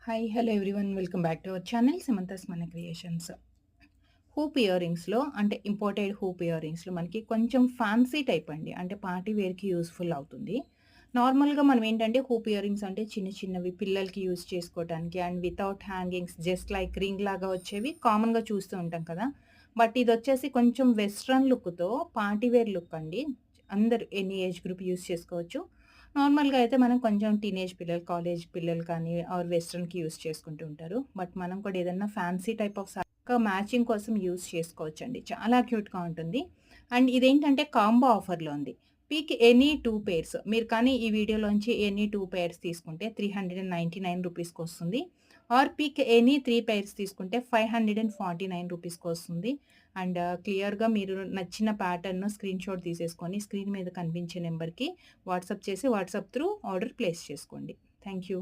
Hi hello everyone welcome back to our channel Samantha's మన creations. Hoop year రింగ్స్లో అంటే imported hoop year రింగ్స్లో మనకి కొంచెం fancy type అండి, అంటే పార్టీ వేర్కి యూస్ఫుల్ అవుతుంది. నార్మల్గా మనం ఏంటంటే హూప్ ఇయర్ రింగ్స్ అంటే చిన్న చిన్నవి పిల్లలకి యూస్ చేసుకోవడానికి and without hangings just like ring లాగా వచ్చేవి కామన్గా చూస్తూ ఉంటాం కదా. బట్ ఇది వచ్చేసి కొంచెం వెస్ట్రన్ లుక్తో పార్టీ వేర్ లుక్ అండి. అందరు ఎనీ ఏజ్ గ్రూప్ యూస్ చేసుకోవచ్చు. నార్మల్‌గా అయితే మనం కొంచెం టీనేజ్ పిల్లలు, కాలేజ్ పిల్లలు కానీ ఆర్ వెస్టర్న్‌కి యూజ్ చేసుకుంటూ ఉంటారు. బట్ మనం కూడా ఏదన్నా ఫ్యాన్సీ టైప్ ఆఫ్ మ్యాచింగ్ కోసం యూజ్ చేసుకోవచ్చండి. చాలా క్యూట్‌గా ఉంటుంది. అండ్ ఇదేంటంటే కాంబో ఆఫర్‌లో ఉంది. పిక్ ఎనీ 2 పెయిర్స్ మీరు కానీ ఈ వీడియోలోంచి ఎనీ 2 పెయిర్స్ తీసుకుంటే ₹399 వస్తుంది. ఆర్ పిక్ ఎనీ 3 పెయిర్స్ తీసుకుంటే ₹549 వస్తుంది. అండ్ క్లియర్‌గా మీరు నచ్చిన ప్యాటర్న్ స్క్రీన్‌షాట్ తీసేసుకొని స్క్రీన్ మీద కనిపించే నంబర్‌కి వాట్సాప్ చేసి వాట్సాప్ త్రూ ఆర్డర్ ప్లేస్ చేసుకోండి. Thank you.